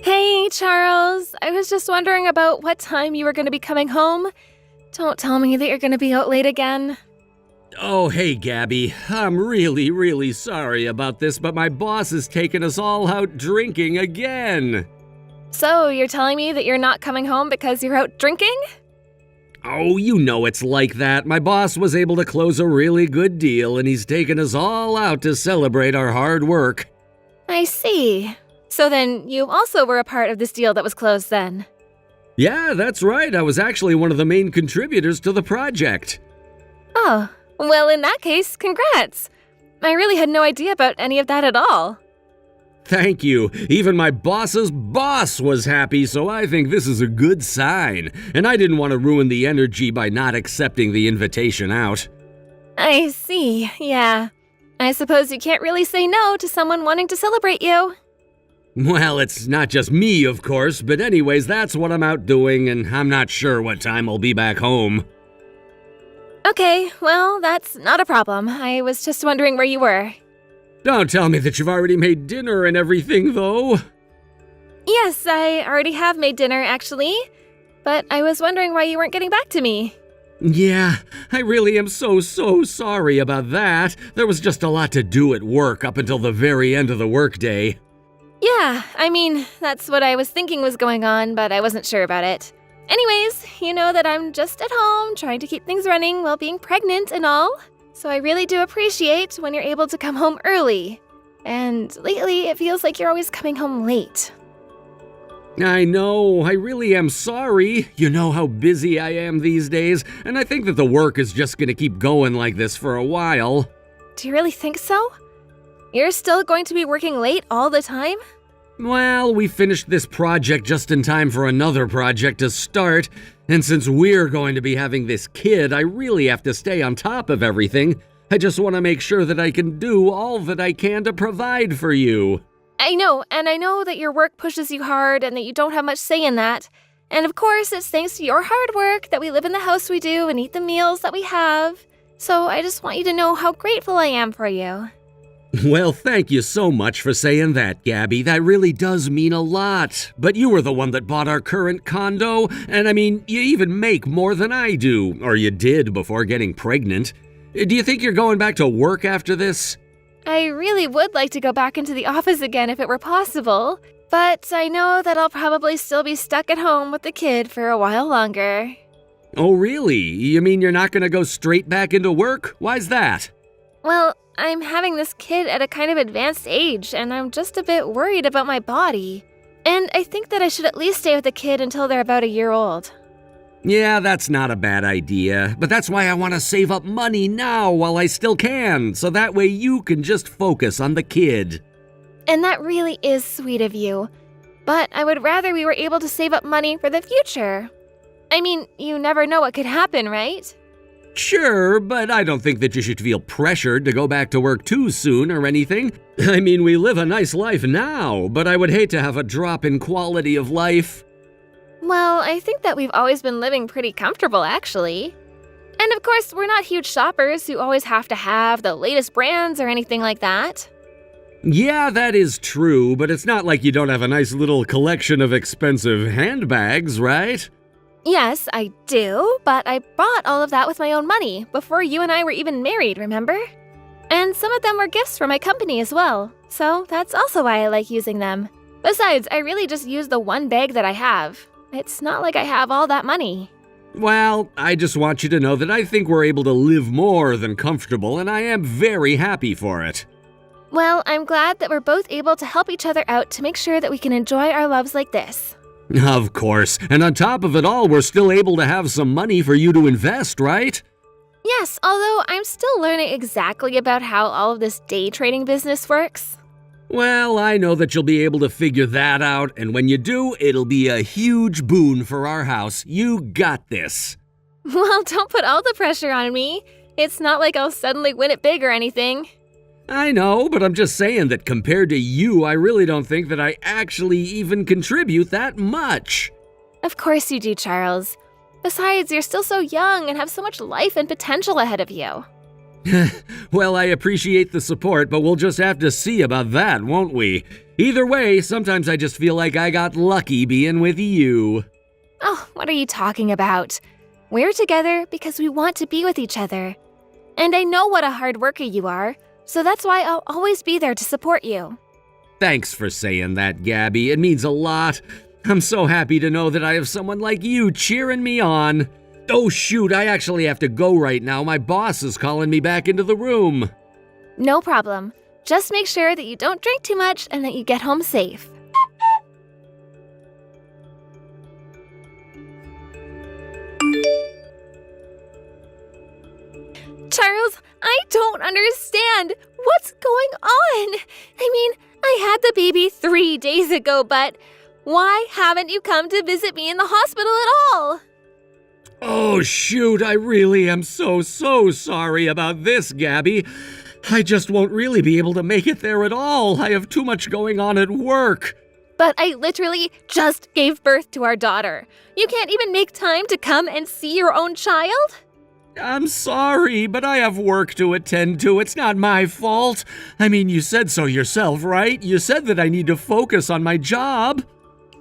Hey, Charles. I was just wondering about what time you were going to be coming home. Don't tell me that you're going to be out late again. Oh, hey, Gabby. I'm really sorry about this, but my boss has taken us all out drinking again. So, you're telling me that you're not coming home because you're out drinking? Oh, you know it's like that. My boss was able to close a really good deal, and he's taken us all out to celebrate our hard work. I see. So then, you also were a part of this deal that was closed then? Yeah, that's right. I was actually one of the main contributors to the project. Oh, well, in that case, congrats. I really had no idea about any of that at all. Thank you. Even my boss's boss was happy, so I think this is a good sign. And I didn't want to ruin the energy by not accepting the invitation out. I see, yeah. I suppose you can't really say no to someone wanting to celebrate you. Well, it's not just me, of course, but anyways, that's what I'm out doing, and I'm not sure what time I'll be back home. Okay, well, that's not a problem. I was just wondering where you were. Don't tell me that you've already made dinner and everything, though. Yes, I already have made dinner, actually. But I was wondering why you weren't getting back to me. Yeah, I really am so sorry about that. There was just a lot to do at work up until the very end of the workday. Yeah, I mean, that's what I was thinking was going on, but I wasn't sure about it. Anyways, you know that I'm just at home trying to keep things running while being pregnant and all. So I really do appreciate when you're able to come home early. And lately, it feels like you're always coming home late. I know, I really am sorry. You know how busy I am these days, and I think that the work is just gonna keep going like this for a while. Do you really think so? You're still going to be working late all the time? Well, we finished this project just in time for another project to start, and since we're going to be having this kid, I really have to stay on top of everything. I just want to make sure that I can do all that I can to provide for you. I know, and I know that your work pushes you hard and that you don't have much say in that. And of course, it's thanks to your hard work that we live in the house we do and eat the meals that we have. So I just want you to know how grateful I am for you. Well, thank you so much for saying that, Gabby. That really does mean a lot. But you were the one that bought our current condo, and I mean, you even make more than I do, or you did before getting pregnant. Do you think you're going back to work after this? I really would like to go back into the office again if it were possible, but I know that I'll probably still be stuck at home with the kid for a while longer. Oh, really? You mean you're not going to go straight back into work? Why's that? Well, I'm having this kid at a kind of advanced age, and I'm just a bit worried about my body. And I think that I should at least stay with the kid until they're about a year old. Yeah, that's not a bad idea, but that's why I want to save up money now while I still can, so that way you can just focus on the kid. And that really is sweet of you. But I would rather we were able to save up money for the future. I mean, you never know what could happen, right? Sure, but I don't think that you should feel pressured to go back to work too soon or anything. I mean, we live a nice life now, but I would hate to have a drop in quality of life. Well, I think that we've always been living pretty comfortable, actually. And of course, we're not huge shoppers who always have to have the latest brands or anything like that. Yeah, that is true, but it's not like you don't have a nice little collection of expensive handbags, right? Yes, I do, but I bought all of that with my own money before you and I were even married, remember? And some of them were gifts from my company as well, so that's also why I like using them. Besides, I really just use the one bag that I have. It's not like I have all that money. Well, I just want you to know that I think we're able to live more than comfortable, and I am very happy for it. Well, I'm glad that we're both able to help each other out to make sure that we can enjoy our loves like this. Of course, and on top of it all, we're still able to have some money for you to invest, right? Yes, although I'm still learning exactly about how all of this day trading business works. Well, I know that you'll be able to figure that out, and when you do, it'll be a huge boon for our house. You got this. Well, don't put all the pressure on me. It's not like I'll suddenly win it big or anything. I know, but I'm just saying that compared to you, I really don't think that I actually even contribute that much. Of course you do, Charles. Besides, you're still so young and have so much life and potential ahead of you. Well, I appreciate the support, but we'll just have to see about that, won't we? Either way, sometimes I just feel like I got lucky being with you. Oh, what are you talking about? We're together because we want to be with each other. And I know what a hard worker you are, so that's why I'll always be there to support you. Thanks for saying that, Gabby. It means a lot. I'm so happy to know that I have someone like you cheering me on. Oh shoot, I actually have to go right now. My boss is calling me back into the room. No problem. Just make sure that you don't drink too much and that you get home safe. Charles, I don't understand. What's going on? I mean, I had the baby 3 days ago, but why haven't you come to visit me in the hospital at all? Oh shoot, I really am so sorry about this, Gabby. I just won't really be able to make it there at all. I have too much going on at work. But I literally just gave birth to our daughter. You can't even make time to come and see your own child? I'm sorry, but I have work to attend to. It's not my fault. I mean, you said so yourself, right? You said that I need to focus on my job.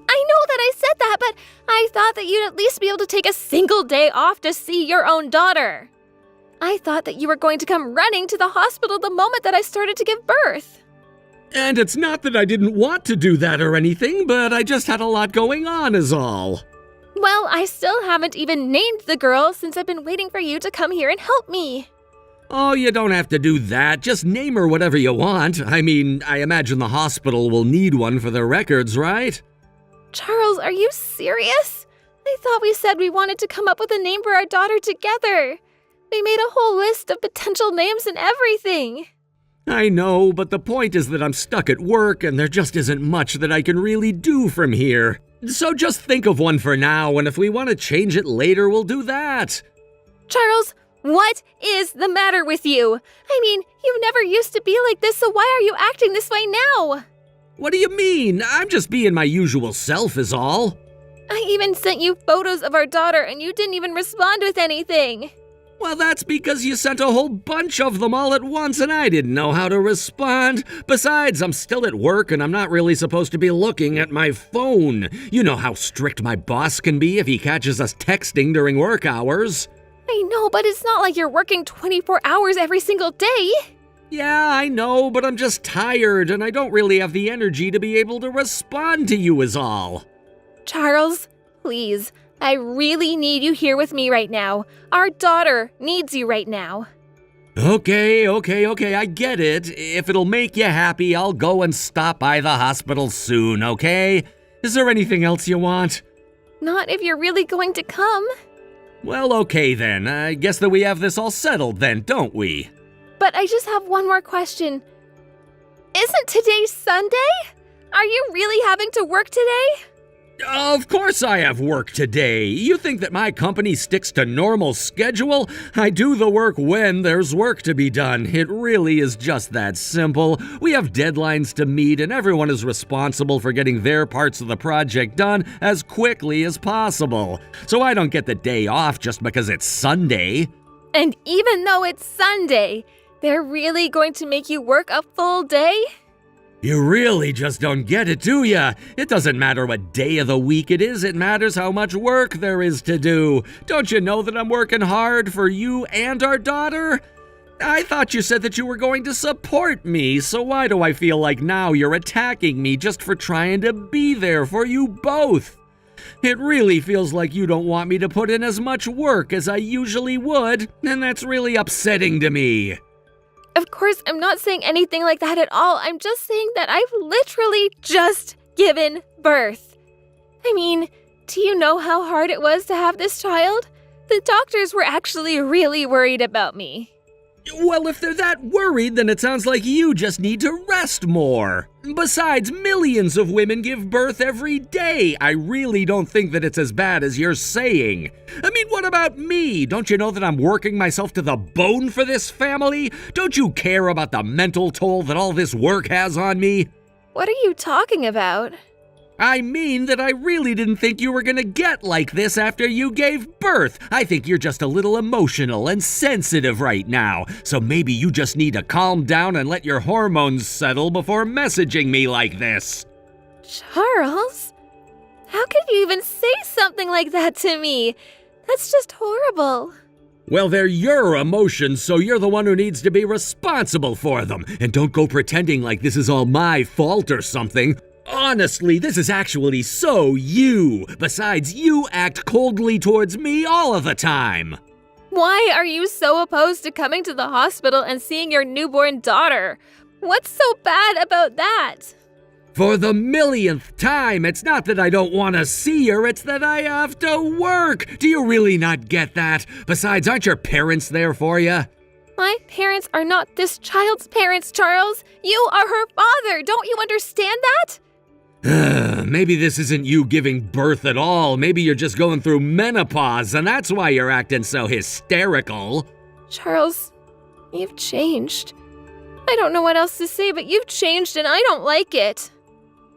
I know that I said that, but I thought that you'd at least be able to take a single day off to see your own daughter. I thought that you were going to come running to the hospital the moment that I started to give birth. And it's not that I didn't want to do that or anything, but I just had a lot going on is all. Well, I still haven't even named the girl since I've been waiting for you to come here and help me. Oh, you don't have to do that. Just name her whatever you want. I mean, I imagine the hospital will need one for their records, right? Charles, are you serious? I thought we said we wanted to come up with a name for our daughter together. We made a whole list of potential names and everything. I know, but the point is that I'm stuck at work and there just isn't much that I can really do from here. So just think of one for now, and if we want to change it later, we'll do that. Charles, what is the matter with you? I mean, you never used to be like this, so why are you acting this way now? What do you mean? I'm just being my usual self is all. I even sent you photos of our daughter and you didn't even respond with anything. Well, that's because you sent a whole bunch of them all at once and I didn't know how to respond. Besides, I'm still at work and I'm not really supposed to be looking at my phone. You know how strict my boss can be if he catches us texting during work hours. I know, but it's not like you're working 24 hours every single day. Yeah, I know, but I'm just tired and I don't really have the energy to be able to respond to you is all. Charles, please. I really need you here with me right now. Our daughter needs you right now. Okay, I get it. If it'll make you happy, I'll go and stop by the hospital soon, okay? Is there anything else you want? Not if you're really going to come. Well, okay then. I guess that we have this all settled then, don't we? But I just have one more question. Isn't today Sunday? Are you really having to work today? Of course I have work today. You think that my company sticks to normal schedule? I do the work when there's work to be done. It really is just that simple. We have deadlines to meet and everyone is responsible for getting their parts of the project done as quickly as possible. So I don't get the day off just because it's Sunday. And even though it's Sunday, they're really going to make you work a full day? You really just don't get it, do ya? It doesn't matter what day of the week it is, it matters how much work there is to do. Don't you know that I'm working hard for you and our daughter? I thought you said that you were going to support me, so why do I feel like now you're attacking me just for trying to be there for you both? It really feels like you don't want me to put in as much work as I usually would, and that's really upsetting to me. Of course, I'm not saying anything like that at all. I'm just saying that I've literally just given birth. I mean, do you know how hard it was to have this child? The doctors were actually really worried about me. Well, if they're that worried, then it sounds like you just need to rest more. Besides, millions of women give birth every day. I really don't think that it's as bad as you're saying. I mean, what about me? Don't you know that I'm working myself to the bone for this family? Don't you care about the mental toll that all this work has on me? What are you talking about? I mean that I really didn't think you were gonna get like this after you gave birth. I think you're just a little emotional and sensitive right now, so maybe you just need to calm down and let your hormones settle before messaging me like this. Charles? How could you even say something like that to me? That's just horrible. Well, they're your emotions, so you're the one who needs to be responsible for them. And don't go pretending like this is all my fault or something. Honestly, this is actually so you. Besides, you act coldly towards me all of the time. Why are you so opposed to coming to the hospital and seeing your newborn daughter? What's so bad about that? For the millionth time, it's not that I don't want to see her, it's that I have to work. Do you really not get that? Besides, aren't your parents there for you? My parents are not this child's parents, Charles. You are her father. Don't you understand that? Maybe this isn't you giving birth at all. Maybe you're just going through menopause, and that's why you're acting so hysterical. Charles, you've changed. I don't know what else to say, but you've changed and I don't like it.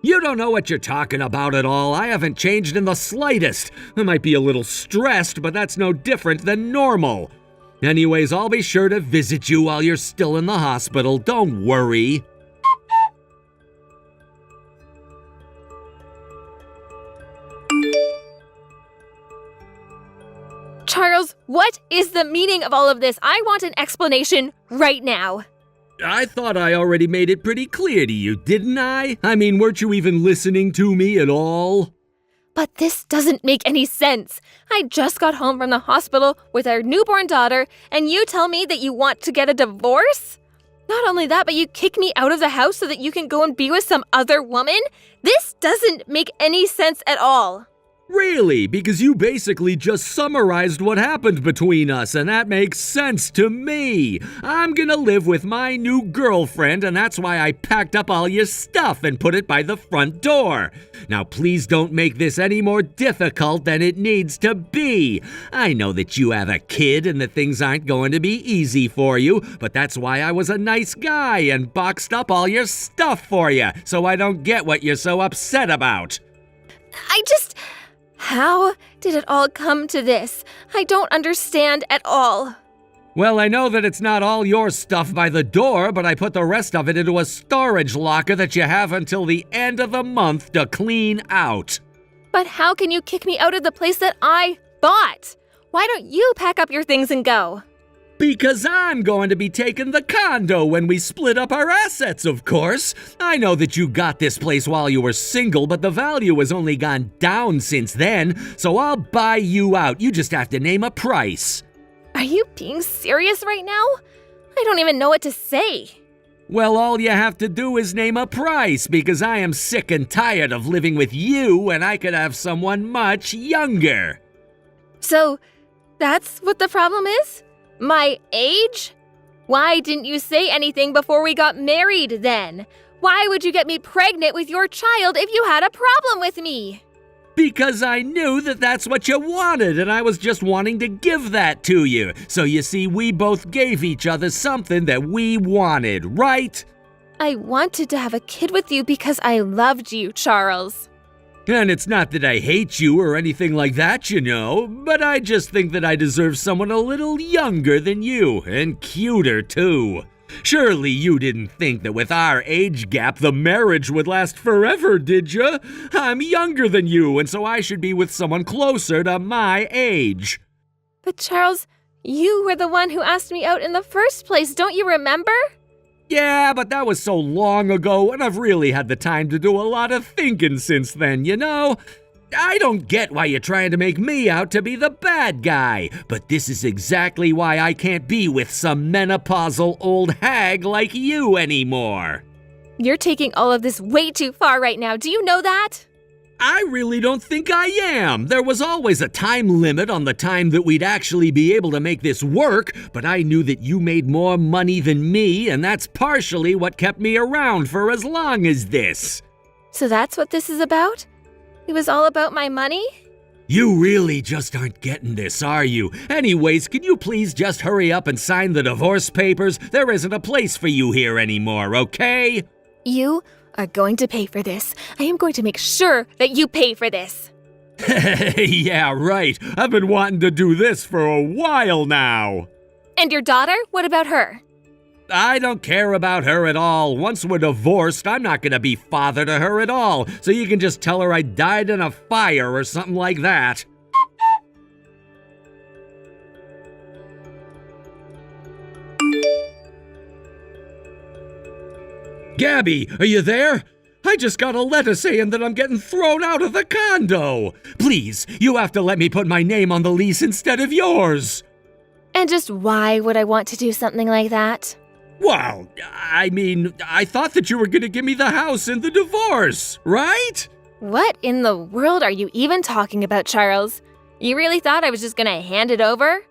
You don't know what you're talking about at all. I haven't changed in the slightest. I might be a little stressed, but that's no different than normal. Anyways, I'll be sure to visit you while you're still in the hospital. Don't worry. Charles, what is the meaning of all of this? I want an explanation right now. I thought I already made it pretty clear to you, didn't I? I mean, weren't you even listening to me at all? But this doesn't make any sense. I just got home from the hospital with our newborn daughter, and you tell me that you want to get a divorce? Not only that, but you kick me out of the house so that you can go and be with some other woman? This doesn't make any sense at all. Really? Because you basically just summarized what happened between us, and that makes sense to me. I'm gonna live with my new girlfriend, and that's why I packed up all your stuff and put it by the front door. Now, please don't make this any more difficult than it needs to be. I know that you have a kid and that things aren't going to be easy for you, but that's why I was a nice guy and boxed up all your stuff for you, so I don't get what you're so upset about. How did it all come to this? I don't understand at all. Well, I know that it's not all your stuff by the door, but I put the rest of it into a storage locker that you have until the end of the month to clean out. But how can you kick me out of the place that I bought? Why don't you pack up your things and go? Because I'm going to be taking the condo when we split up our assets, of course. I know that you got this place while you were single, but the value has only gone down since then, so I'll buy you out. You just have to name a price. Are you being serious right now? I don't even know what to say. Well, all you have to do is name a price, because I am sick and tired of living with you, and I could have someone much younger. So, that's what the problem is? My age? Why didn't you say anything before we got married then? Why would you get me pregnant with your child if you had a problem with me? Because I knew that that's what you wanted, and I was just wanting to give that to you. So you see, we both gave each other something that we wanted, right? I wanted to have a kid with you because I loved you, Charles. And it's not that I hate you or anything like that, you know, but I just think that I deserve someone a little younger than you, and cuter too. Surely you didn't think that with our age gap the marriage would last forever, did you? I'm younger than you, and so I should be with someone closer to my age. But Charles, you were the one who asked me out in the first place, don't you remember? Yeah, but that was so long ago, and I've really had the time to do a lot of thinking since then, you know? I don't get why you're trying to make me out to be the bad guy, but this is exactly why I can't be with some menopausal old hag like you anymore. You're taking all of this way too far right now, do you know that? I really don't think I am. There was always a time limit on the time that we'd actually be able to make this work, but I knew that you made more money than me, and that's partially what kept me around for as long as this. So that's what this is about? It was all about my money? You really just aren't getting this, are you? Anyways, can you please just hurry up and sign the divorce papers? There isn't a place for you here anymore, okay? You are going to pay for this. I am going to make sure that you pay for this. Yeah, right. I've been wanting to do this for a while now. And your daughter? What about her? I don't care about her at all. Once we're divorced, I'm not gonna be father to her at all, so you can just tell her I died in a fire or something like that. Gabby, are you there? I just got a letter saying that I'm getting thrown out of the condo. Please, you have to let me put my name on the lease instead of yours. And just why would I want to do something like that? Well, I mean, I thought that you were going to give me the house in the divorce, right? What in the world are you even talking about, Charles? You really thought I was just gonna hand it over?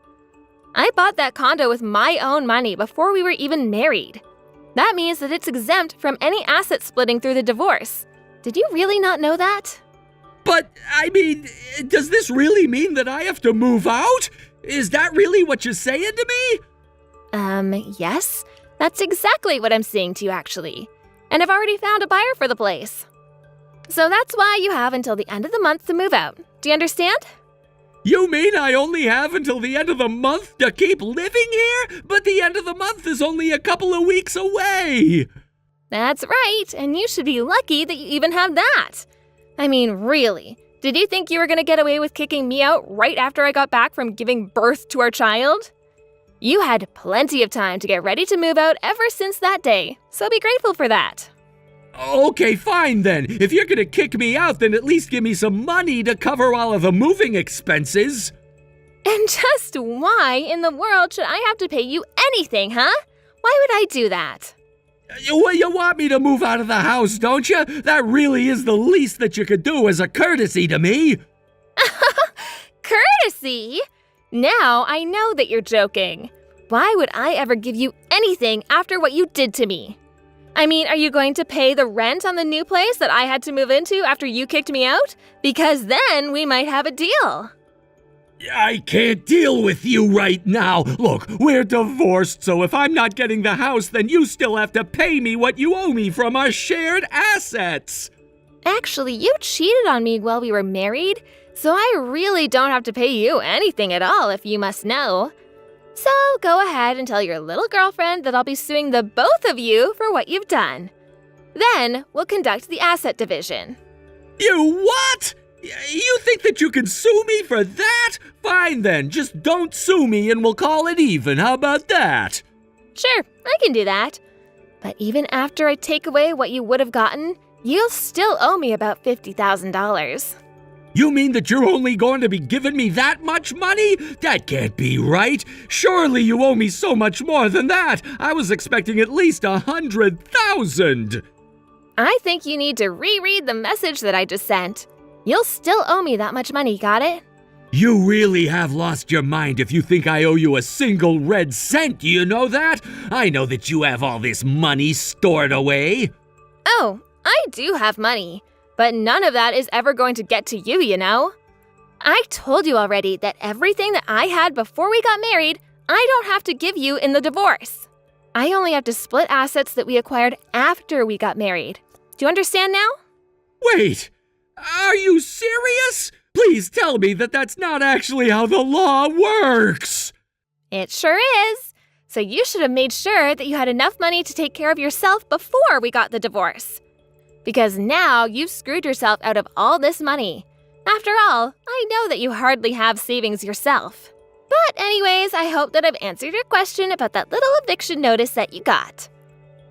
I bought that condo with my own money before we were even married. That means that it's exempt from any asset splitting through the divorce. Did you really not know that? But, I mean, does this really mean that I have to move out? Is that really what you're saying to me? Yes. That's exactly what I'm saying to you, actually. And I've already found a buyer for the place. So that's why you have until the end of the month to move out. Do you understand? You mean I only have until the end of the month to keep living here? But the end of the month is only a couple of weeks away. That's right, and you should be lucky that you even have that. I mean, really, did you think you were going to get away with kicking me out right after I got back from giving birth to our child? You had plenty of time to get ready to move out ever since that day, so be grateful for that. Okay, fine then. If you're gonna kick me out, then at least give me some money to cover all of the moving expenses. And just why in the world should I have to pay you anything, huh? Why would I do that? Well, you want me to move out of the house, don't you? That really is the least that you could do as a courtesy to me. Courtesy? Now I know that you're joking. Why would I ever give you anything after what you did to me? I mean, are you going to pay the rent on the new place that I had to move into after you kicked me out? Because then we might have a deal. I can't deal with you right now. Look, we're divorced, so if I'm not getting the house, then you still have to pay me what you owe me from our shared assets. Actually, you cheated on me while we were married, so I really don't have to pay you anything at all, if you must know. So go ahead and tell your little girlfriend that I'll be suing the both of you for what you've done. Then we'll conduct the asset division. You what? You think that you can sue me for that? Fine then, just don't sue me and we'll call it even. How about that? Sure, I can do that. But even after I take away what you would have gotten, you'll still owe me about $50,000. You mean that you're only going to be giving me that much money? That can't be right. Surely you owe me so much more than that. I was expecting at least 100,000. I think you need to reread the message that I just sent. You'll still owe me that much money, got it? You really have lost your mind if you think I owe you a single red cent, you know that? I know that you have all this money stored away. Oh, I do have money. But none of that is ever going to get to you, you know? I told you already that everything that I had before we got married, I don't have to give you in the divorce. I only have to split assets that we acquired after we got married. Do you understand now? Wait, are you serious? Please tell me that that's not actually how the law works. It sure is. So you should have made sure that you had enough money to take care of yourself before we got the divorce. Because now you've screwed yourself out of all this money. After all, I know that you hardly have savings yourself. But anyways, I hope that I've answered your question about that little eviction notice that you got.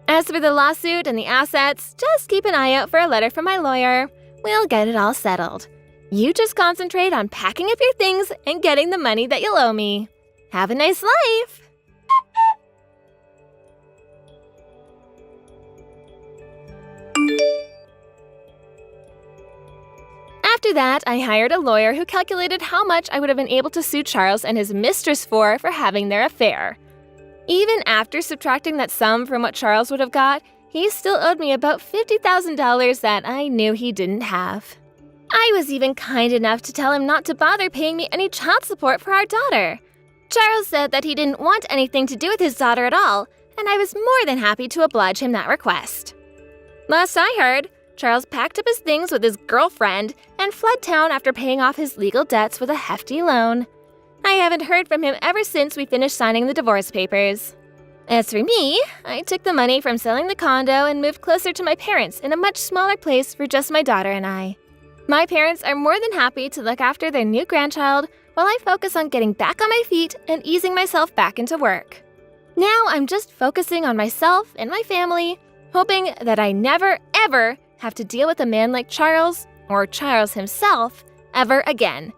As for the lawsuit and the assets, just keep an eye out for a letter from my lawyer. We'll get it all settled. You just concentrate on packing up your things and getting the money that you'll owe me. Have a nice life! After that, I hired a lawyer who calculated how much I would have been able to sue Charles and his mistress for having their affair. Even after subtracting that sum from what Charles would have got, he still owed me about $50,000 that I knew he didn't have. I was even kind enough to tell him not to bother paying me any child support for our daughter. Charles said that he didn't want anything to do with his daughter at all, and I was more than happy to oblige him that request. Last I heard, Charles packed up his things with his girlfriend and fled town after paying off his legal debts with a hefty loan. I haven't heard from him ever since we finished signing the divorce papers. As for me, I took the money from selling the condo and moved closer to my parents in a much smaller place for just my daughter and I. My parents are more than happy to look after their new grandchild while I focus on getting back on my feet and easing myself back into work. Now I'm just focusing on myself and my family, hoping that I never, ever have to deal with a man like Charles, or Charles himself, ever again.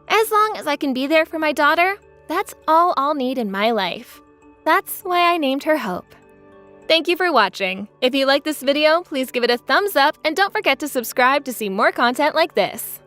As long as I can be there for my daughter, that's all I'll need in my life. That's why I named her Hope. Thank you for watching. If you like this video, please give it a thumbs up and don't forget to subscribe to see more content like this.